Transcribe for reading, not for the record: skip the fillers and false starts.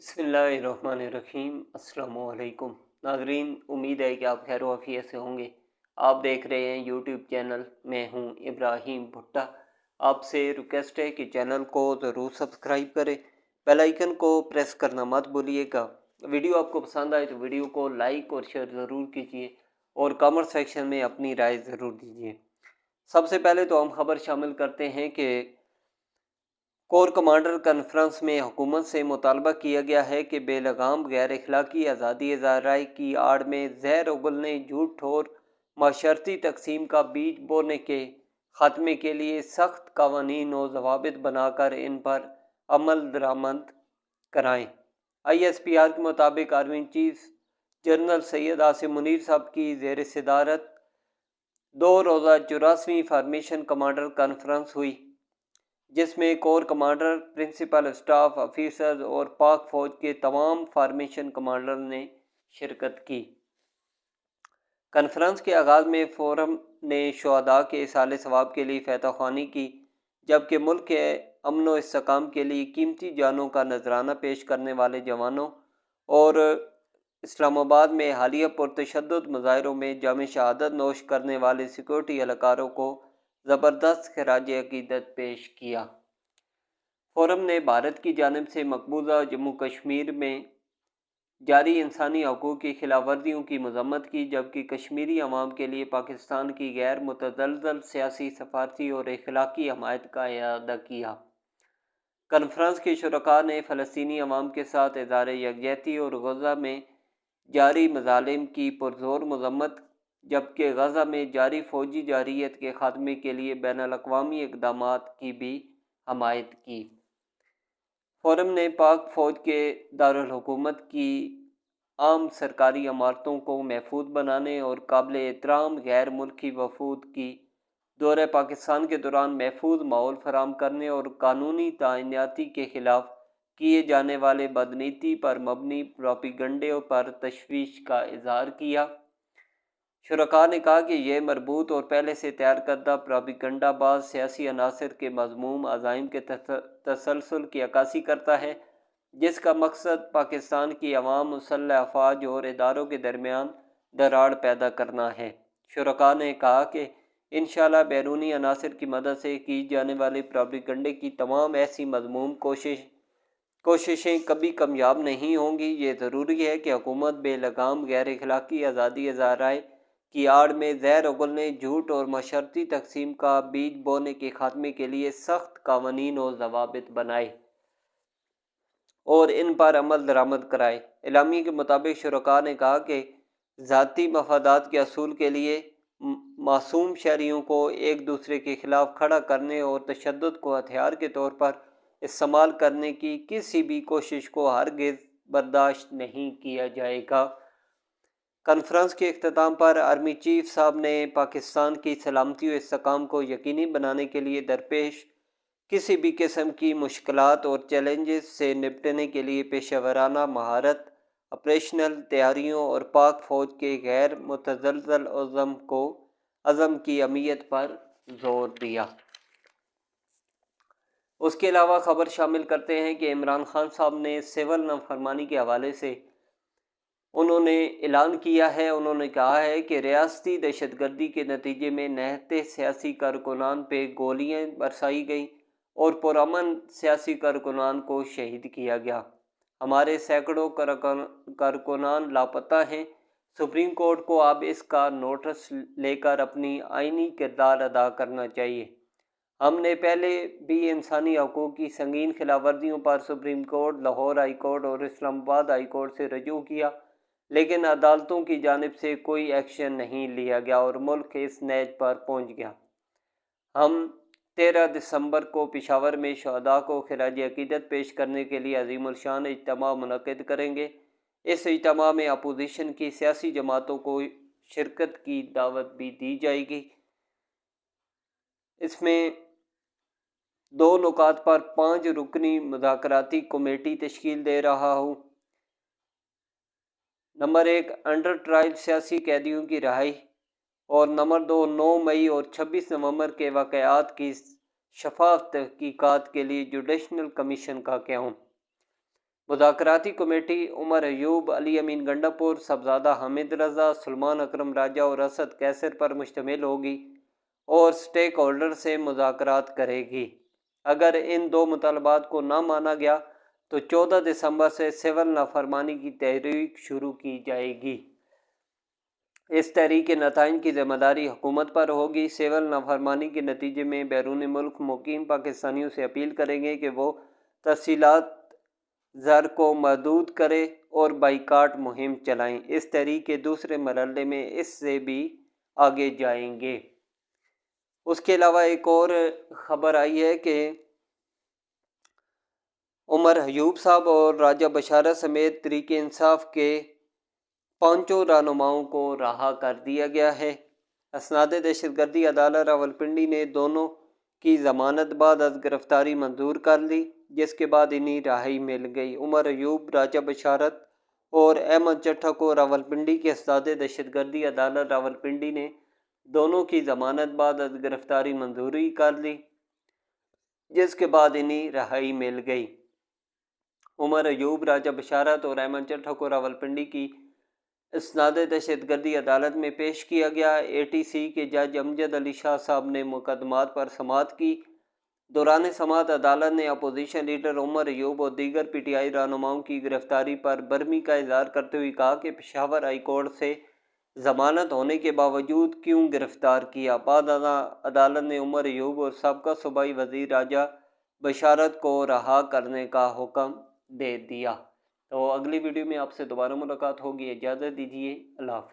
बिस्मिल्लाहिर्रहमानिर्रहीम। अस्सलाम वालेकुम नाज़रीन, उम्मीद है कि आप खैर आफियत से होंगे। आप देख रहे हैं यूट्यूब चैनल, मैं हूं इब्राहिम भुट्टा। आपसे रिक्वेस्ट है कि चैनल को ज़रूर सब्सक्राइब करें, बेल आइकन को प्रेस करना मत भूलिएगा। वीडियो आपको पसंद आए तो वीडियो को लाइक और शेयर ज़रूर कीजिए और कमेंट सेक्शन में अपनी राय ज़रूर दीजिए। सबसे पहले तो हम खबर शामिल करते हैं कि कोर कमांडर कॉन्फ्रेंस में हुकूमत से मुतालबा किया गया है कि बेलगाम गैर अखलाकी आज़ादी राय की आड़ में जहर उगलने, झूठ और माशरती तकसीम का बीज बोने के ख़ात्मे के लिए सख्त कवानीन और ज़वाबित बनाकर इन पर अमल दरामद कराएँ। ISPR के मुताबिक army chief general Syed Asim Munir साहब की ज़ेर सदारत 2 रोज़ा 84वीं फार्मेशन कमांडर कॉन्फ्रेंस हुई, जिसमें core commander, principal staff officers और पाक फौज के तमाम फार्मेशन कमांडर ने शिरकत की। कॉन्फ्रेंस के आगाज़ में फोरम ने शुहदा के इसाले सवाब के लिए फतह ख्वानी की, जबकि मुल्क के अमन व इस्तेकाम के लिए कीमती जानों का नजराना पेश करने वाले जवानों और इस्लामाबाद में हालिया पुरतशद्दुद मुजाहिरों में जाम शहादत नोश करने वाले सिक्योरिटी एहलकारों को ज़बरदस्त खराज अकीदत पेश किया। फोरम ने भारत की जानिब से मकबूजा जम्मू कश्मीर में जारी इंसानी हकूक़ की खिलाफ वर्जियों की मजम्मत की, जबकि कश्मीरी अवाम के लिए पाकिस्तान की गैर मुतज़लज़ल सियासी, सफारती और अखलाकी हमायत का इआदा किया। कॉन्फ्रेंस के शुरका ने फ़लस्तीनी अवाम के साथ इज़हार यकजहती और गज़ा में जारी मज़ालिम की पुरज़ोर मजम्मत, जबकि गज़ा में जारी फ़ौजी जारियत के ख़ात्मे के लिए बैनुल-अक़वामी इक़दामात की भी हमायत की। फोरम ने पाक फ़ौज के दारुल हुकूमत की आम सरकारी इमारतों को महफूज बनाने और काबिल एहतराम गैर मुल्की वफूद की दौरे पाकिस्तान के दौरान महफूज माहौल फराहम करने और कानूनी तैनाती के खिलाफ किए जाने वाले बदनीति पर मबनी प्रोपेगंडे पर तशवीश का इजहार किया। शुरका ने कहा कि यह मरबूत और पहले से तैयार करदा प्रोपेगंडाबाज सियासी अनासर के मज़मूम अज़ाइम के तसलसल की अक्कासी करता है, जिसका मकसद पाकिस्तान की अवाम, मुसल्लह अफवाज और इदारों के दरमियान दरार पैदा करना है। शुरका ने कहा कि इंशाअल्लाह बैरूनी अनासर की मदद से की जाने वाले प्रोपेगंडे की तमाम ऐसी मज़मूम कोशिशें कभी कामयाब नहीं होंगी। ये ज़रूरी है कि हुकूमत बेलगाम गैर अखलाकी आज़ादी राय की आड़ में जहर उगलने, झूठ और माशरती तकसीम का बीज बोने के खात्मे के लिए सख्त कवानीन और ज़वाबित बनाए और इन पर अमल दरामद कराए। एलामी के मुताबिक शुरका ने कहा कि ज़ाती मफादात के असूल के लिए मासूम शहरियों को एक दूसरे के खिलाफ खड़ा करने और तशद्दुद को हथियार के तौर पर इस्तेमाल करने की किसी भी कोशिश को हरगिज़ बर्दाश्त नहीं किया जाएगा। कॉन्फ्रेंस के इख्तिताम पर आर्मी चीफ साहब ने पाकिस्तान की सलामती और इस्तेकाम को यकीनी बनाने के लिए दरपेश किसी भी किस्म की मुश्किलात और चैलेंजेस से निपटने के लिए पेशेवराना महारत, ऑपरेशनल तैयारियों और पाक फ़ौज के गैर मुतज़लज़ल अज़म की अहमियत पर जोर दिया। उसके अलावा खबर शामिल करते हैं कि इमरान खान साहब ने सिविल नाफरमानी के हवाले से उन्होंने ऐलान किया है। उन्होंने कहा है कि रियासती दहशतगर्दी के नतीजे में नहते सियासी कारकुनान पे गोलियां बरसाई गई और पुरअमन सियासी कारकुनान को शहीद किया गया। हमारे सैकड़ों कारकुनान लापता हैं। सुप्रीम कोर्ट को अब इसका नोटिस लेकर अपनी आईनी किरदार अदा करना चाहिए। हमने पहले भी इंसानी हकूक़ की संगीन खिलाफवर्जियों पर supreme court, Lahore high court और इस्लामाबाद हाई कोर्ट से रजू किया, लेकिन अदालतों की जानिब से कोई एक्शन नहीं लिया गया और मुल्क इस नैज पर पहुंच गया। हम 13 दिसंबर को पेशावर में शुहदा को खिराज अकीदत पेश करने के लिए अजीमुल शान इज्तिमा मुनक़िद करेंगे। इस इज्तिमा में अपोजिशन की सियासी जमातों को शिरकत की दावत भी दी जाएगी। इसमें 2 नुकात पर 5 रुकनी मुज़ाकराती कमेटी तश्कील दे रहा हूँ। नंबर 1, अंडर ट्रायल सियासी कैदियों की रिहाई और नंबर 2, 9 मई और 26 नवंबर के वाक़यात की शफाफ तहकीकात के लिए जुडिशल कमीशन का क़याम। مذاکراتی کمیٹی عمر ایوب، علی امین گنڈاپور، صاحبزادہ حامد رضا، سلمان اکرم راجہ اور اسد کیسر پر مشتمل ہوگی اور سٹیک ہولڈر سے مذاکرات کرے گی۔ اگر ان دو مطالبات کو نہ مانا گیا تو 14 دسمبر سے سول نافرمانی کی تحریک شروع کی جائے گی۔ اس تحریک کے نتائج کی ذمہ داری حکومت پر ہوگی۔ سول نافرمانی کے نتیجے میں بیرون ملک مقیم پاکستانیوں سے اپیل کریں گے کہ وہ ترسیلات زر کو محدود کریں اور بائیکاٹ مہم چلائیں۔ اس تحریک کے دوسرے مرحلے میں اس سے بھی آگے جائیں گے۔ اس کے علاوہ ایک اور خبر آئی ہے کہ عمر ایوب صاحب اور راجہ بشارت سمیت تحریک انصاف کے 5 رہنماؤں کو رہا کر دیا گیا ہے۔ اسناد دہشت گردی عدالت راولپنڈی نے دونوں کی ضمانت بعد از گرفتاری منظور کر لی، جس کے بعد انہیں رہائی مل گئی۔ عمر ایوب، راجہ بشارت اور احمد چٹھا کو راولپنڈی کی اسناد دہشت گردی عدالت راولپنڈی نے دونوں کی ضمانت بعد از گرفتاری منظوری کر لی، جس کے بعد انہیں رہائی مل گئی۔ عمر ایوب، راجہ بشارت اور احمد چٹھا کو راولپنڈی کی اسناد دہشت گردی عدالت میں پیش کیا گیا۔ ATC کے جج امجد علی شاہ صاحب نے مقدمات پر سماعت کی۔ دوران سماعت عدالت نے اپوزیشن لیڈر عمر ایوب اور دیگر PTI رہنماؤں کی گرفتاری پر برہمی کا اظہار کرتے ہوئے کہا کہ پشاور ہائی کورٹ سے ضمانت ہونے کے باوجود کیوں گرفتار کیا۔ بعد ازاں عدالت نے عمر ایوب اور سابقہ صوبائی وزیر راجہ بشارت کو رہا کرنے کا حکم دے دیا۔ تو اگلی ویڈیو میں آپ سے دوبارہ ملاقات ہوگی۔ اجازت دیجیے، اللہ حافظ۔